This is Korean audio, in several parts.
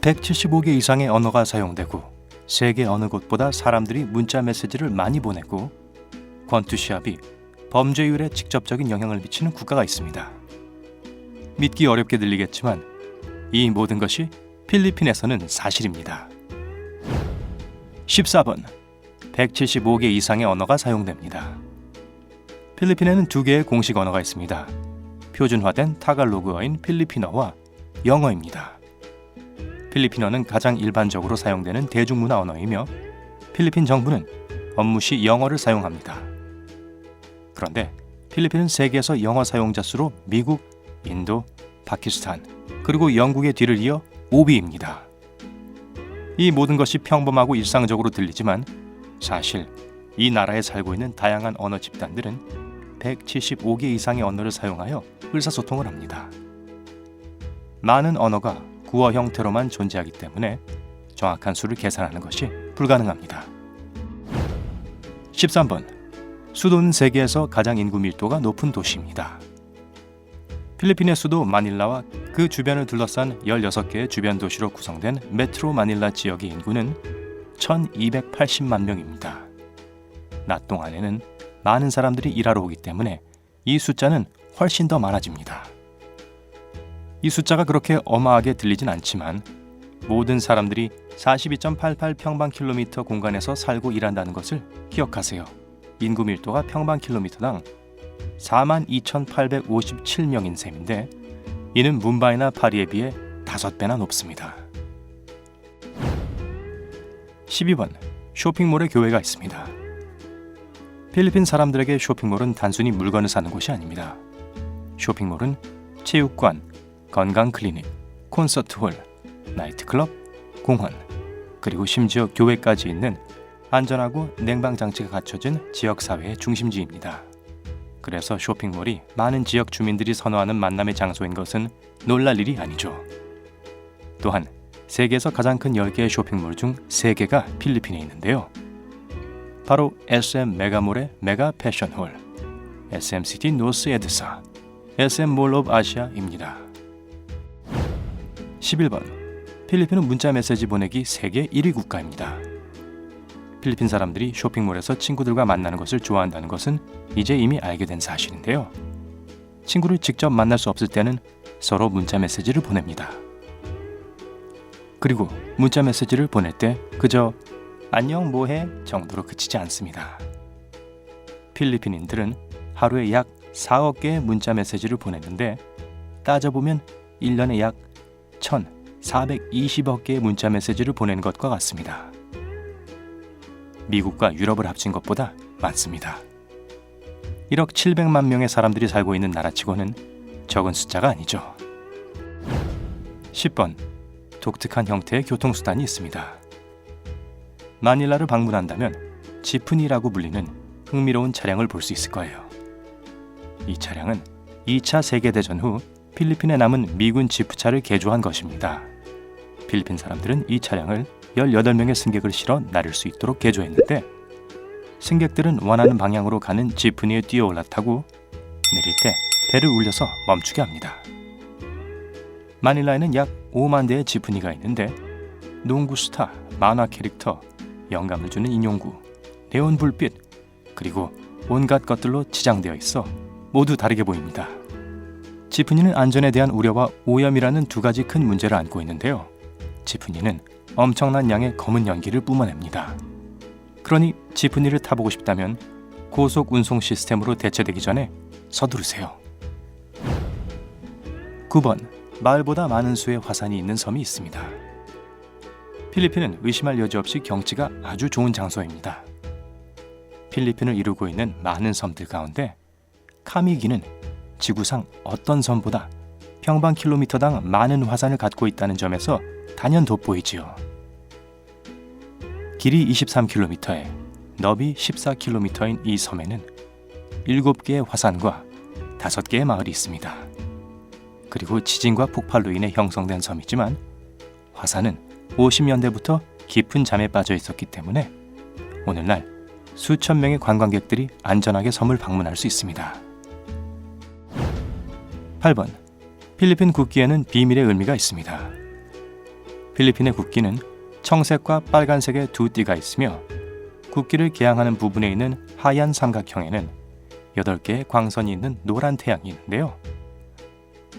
175개 이상의 언어가 사용되고 세계 어느 곳보다 사람들이 문자 메시지를 많이 보내고 권투 시합이 범죄율에 직접적인 영향을 미치는 국가가 있습니다. 믿기 어렵게 들리겠지만 이 모든 것이 필리핀에서는 사실입니다. 14번. 175개 이상의 언어가 사용됩니다. 필리핀에는 두 개의 공식 언어가 있습니다. 표준화된 타갈로그어인 필리핀어와 영어입니다. 필리핀어는 가장 일반적으로 사용되는 대중문화 언어이며 필리핀 정부는 업무 시 영어를 사용합니다. 그런데 필리핀은 세계에서 영어 사용자 수로 미국, 인도, 파키스탄, 그리고 영국의 뒤를 이어 5위입니다. 이 모든 것이 평범하고 일상적으로 들리지만 사실 이 나라에 살고 있는 다양한 언어 집단들은 175개 이상의 언어를 사용하여 의사소통을 합니다. 많은 언어가 구어 형태로만 존재하기 때문에 정확한 수를 계산하는 것이 불가능합니다. 13번. 수도는 세계에서 가장 인구 밀도가 높은 도시입니다. 필리핀의 수도 마닐라와 그 주변을 둘러싼 16개의 주변 도시로 구성된 메트로 마닐라 지역의 인구는 1280만 명입니다. 낮 동안에는 많은 사람들이 일하러 오기 때문에 이 숫자는 훨씬 더 많아집니다. 이 숫자가 그렇게 어마하게 들리진 않지만 모든 사람들이 42.88 평방킬로미터 공간에서 살고 일한다는 것을 기억하세요. 인구 밀도가 평방킬로미터당 42,857명인 셈인데 이는 뭄바이나 파리에 비해 5배나 높습니다. 12번. 쇼핑몰에 교회가 있습니다. 필리핀 사람들에게 쇼핑몰은 단순히 물건을 사는 곳이 아닙니다. 쇼핑몰은 체육관, 건강 클리닉, 콘서트홀, 나이트클럽, 공원, 그리고 심지어 교회까지 있는 안전하고 냉방장치가 갖춰진 지역사회의 중심지입니다. 그래서 쇼핑몰이 많은 지역 주민들이 선호하는 만남의 장소인 것은 놀랄 일이 아니죠. 또한 세계에서 가장 큰 10개의 쇼핑몰 중 3개가 필리핀에 있는데요. 바로 SM 메가몰의 메가 패션홀, SMCity 노스 에드사, SM 몰 오브 아시아입니다. 11번. 필리핀은 문자 메시지 보내기 세계 1위 국가입니다. 필리핀 사람들이 쇼핑몰에서 친구들과 만나는 것을 좋아한다는 것은 이제 이미 알게 된 사실인데요. 친구를 직접 만날 수 없을 때는 서로 문자 메시지를 보냅니다. 그리고 문자 메시지를 보낼 때 그저 안녕 뭐해 정도로 그치지 않습니다. 필리핀인들은 하루에 약 4억 개의 문자 메시지를 보냈는데 따져보면 1년에 약 1,420억 개의 문자 메시지를 보내는 것과 같습니다. 미국과 유럽을 합친 것보다 많습니다. 1억 700만 명의 사람들이 살고 있는 나라치고는 적은 숫자가 아니죠. 10번. 독특한 형태의 교통수단이 있습니다. 마닐라를 방문한다면 지프니라고 불리는 흥미로운 차량을 볼 수 있을 거예요. 이 차량은 2차 세계대전 후 필리핀에 남은 미군 지프차를 개조한 것입니다. 필리핀 사람들은 이 차량을 18명의 승객을 실어 나를 수 있도록 개조했는데 승객들은 원하는 방향으로 가는 지프니에 뛰어 올라타고 내릴 때 배를 울려서 멈추게 합니다. 마닐라에는 약 5만 대의 지프니가 있는데 농구 스타, 만화 캐릭터, 영감을 주는 인용구, 네온 불빛, 그리고 온갖 것들로 치장되어 있어 모두 다르게 보입니다. 지프니는 안전에 대한 우려와 오염이라는 두 가지 큰 문제를 안고 있는데요. 지프니는 엄청난 양의 검은 연기를 뿜어냅니다. 그러니 지프니를 타보고 싶다면 고속 운송 시스템으로 대체되기 전에 서두르세요. 9번. 마을보다 많은 수의 화산이 있는 섬이 있습니다. 필리핀은 의심할 여지 없이 경치가 아주 좋은 장소입니다. 필리핀을 이루고 있는 많은 섬들 가운데 카미기는 지구상 어떤 섬보다 평방킬로미터당 많은 화산을 갖고 있다는 점에서 단연 돋보이지요. 길이 23km에 너비 14km인 이 섬에는 7개의 화산과 5개의 마을이 있습니다. 그리고 지진과 폭발로 인해 형성된 섬이지만 화산은 50년대부터 깊은 잠에 빠져 있었기 때문에 오늘날 수천 명의 관광객들이 안전하게 섬을 방문할 수 있습니다. 8번. 필리핀 국기에는 비밀의 의미가 있습니다. 필리핀의 국기는 청색과 빨간색의 두 띠가 있으며 국기를 개양하는 부분에 있는 하얀 삼각형에는 8개의 광선이 있는 노란 태양이 있는데요.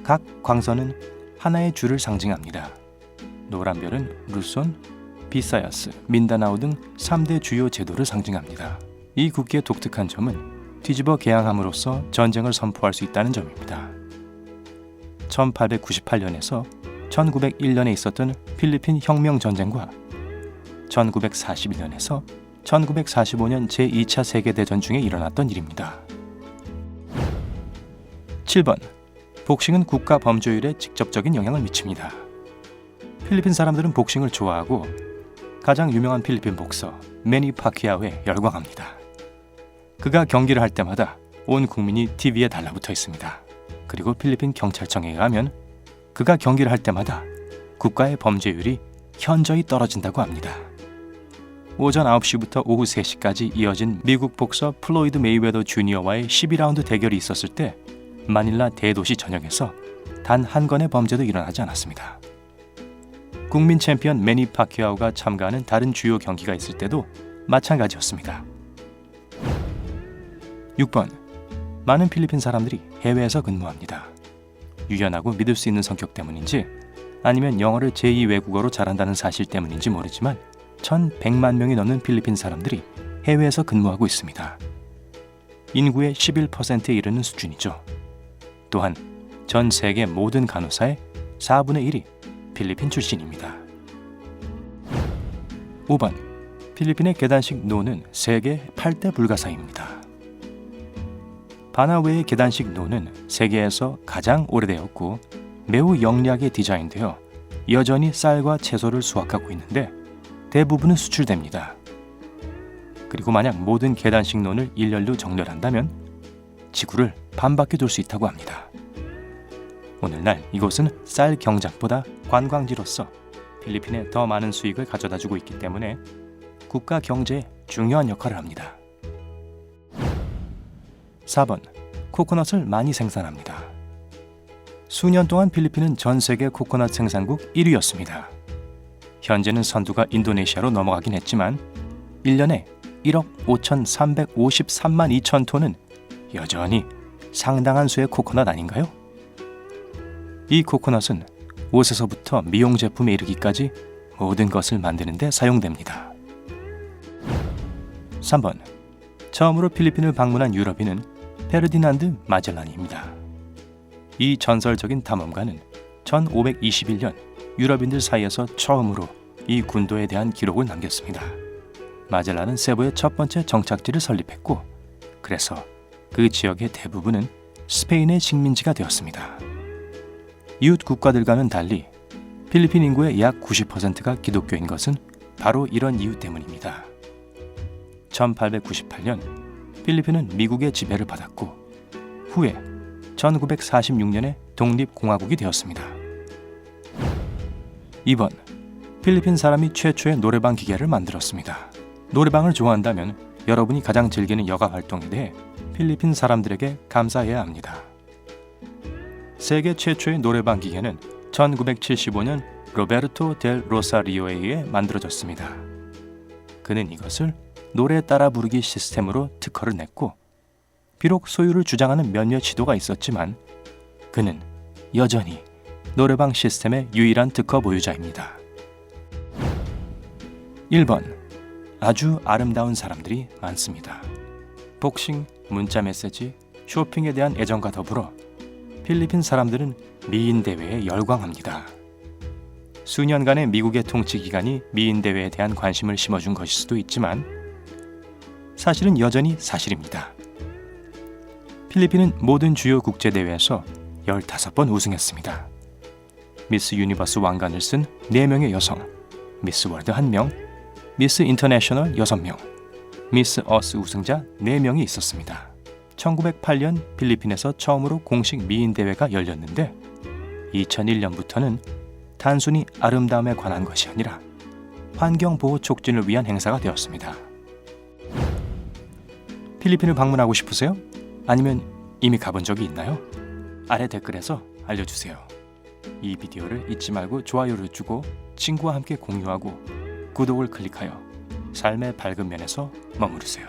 각 광선은 하나의 주를 상징합니다. 노란 별은 루손, 비사야스, 민다나오 등 3대 주요 제도를 상징합니다. 이 국기의 독특한 점은 뒤집어 개양함으로써 전쟁을 선포할 수 있다는 점입니다. 1898년에서 1901년에 있었던 필리핀 혁명전쟁과 1942년에서 1945년 제2차 세계대전 중에 일어났던 일입니다. 7번. 복싱은 국가 범죄율에 직접적인 영향을 미칩니다. 필리핀 사람들은 복싱을 좋아하고 가장 유명한 필리핀 복서 매니 파키아오에 열광합니다. 그가 경기를 할 때마다 온 국민이 TV에 달라붙어 있습니다. 그리고 필리핀 경찰청에 의하면 그가 경기를 할 때마다 국가의 범죄율이 현저히 떨어진다고 합니다. 오전 9시부터 오후 3시까지 이어진 미국 복서 플로이드 메이웨더 주니어와의 12라운드 대결이 있었을 때 마닐라 대도시 전역에서 단 한 건의 범죄도 일어나지 않았습니다. 국민 챔피언 매니 파키아오가 참가하는 다른 주요 경기가 있을 때도 마찬가지였습니다. 6번. 많은 필리핀 사람들이 해외에서 근무합니다. 유연하고 믿을 수 있는 성격 때문인지 아니면 영어를 제2 외국어로 잘한다는 사실 때문인지 모르지만 1,100만 명이 넘는 필리핀 사람들이 해외에서 근무하고 있습니다. 인구의 11%에 이르는 수준이죠. 또한 전 세계 모든 간호사의 4분의 1이 필리핀 출신입니다. 5번. 필리핀의 계단식 노는 세계 8대 불가사의입니다. 바나웨의 계단식 노는 세계에서 가장 오래되었고 매우 영리하게 디자인되어 여전히 쌀과 채소를 수확하고 있는데 대부분은 수출됩니다. 그리고 만약 모든 계단식 논을 일렬로 정렬한다면 지구를 반바퀴 돌 수 있다고 합니다. 오늘날 이곳은 쌀 경작보다 관광지로서 필리핀에 더 많은 수익을 가져다주고 있기 때문에 국가 경제에 중요한 역할을 합니다. 4번. 코코넛을 많이 생산합니다. 수년 동안 필리핀은 전 세계 코코넛 생산국 1위였습니다. 현재는 선두가 인도네시아로 넘어가긴 했지만 1년에 1억 5,353만 2천 톤은 여전히 상당한 수의 코코넛 아닌가요? 이 코코넛은 옷에서부터 미용 제품에 이르기까지 모든 것을 만드는 데 사용됩니다. 3번. 처음으로 필리핀을 방문한 유럽인은 페르디난드 마젤란입니다. 이 전설적인 탐험가는 1521년 유럽인들 사이에서 처음으로 이 군도에 대한 기록을 남겼습니다. 마젤란은 세부의 첫 번째 정착지를 설립했고 그래서 그 지역의 대부분은 스페인의 식민지가 되었습니다. 이웃 국가들과는 달리 필리핀 인구의 약 90%가 기독교인 것은 바로 이런 이유 때문입니다. 1898년 필리핀은 미국의 지배를 받았고 후에 1946년에 독립공화국이 되었습니다. 2번. 필리핀 사람이 최초의 노래방 기계를 만들었습니다. 노래방을 좋아한다면 여러분이 가장 즐기는 여가 활동에 대해 필리핀 사람들에게 감사해야 합니다. 세계 최초의 노래방 기계는 1975년 로베르토 델 로사리오에 의해 만들어졌습니다. 그는 이것을 노래 따라 부르기 시스템으로 특허를 냈고 비록 소유를 주장하는 몇몇 시도가 있었지만 그는 여전히 노래방 시스템의 유일한 특허 보유자입니다. 1번. 아주 아름다운 사람들이 많습니다. 복싱, 문자 메시지, 쇼핑에 대한 애정과 더불어 필리핀 사람들은 미인 대회에 열광합니다. 수년간의 미국의 통치 기간이 미인 대회에 대한 관심을 심어준 것일 수도 있지만 사실은 여전히 사실입니다. 필리핀은 모든 주요 국제대회에서 15번 우승했습니다. 미스 유니버스 왕관을 쓴 4명의 여성, 미스 월드 1명, 미스 인터내셔널 6명, 미스 어스 우승자 4명이 있었습니다. 1908년 필리핀에서 처음으로 공식 미인 대회가 열렸는데 2001년부터는 단순히 아름다움에 관한 것이 아니라 환경보호 촉진을 위한 행사가 되었습니다. 필리핀을 방문하고 싶으세요? 아니면 이미 가본 적이 있나요? 아래 댓글에서 알려주세요. 이 비디오를 잊지 말고 좋아요를 주고 친구와 함께 공유하고 구독을 클릭하여 삶의 밝은 면에서 머무르세요.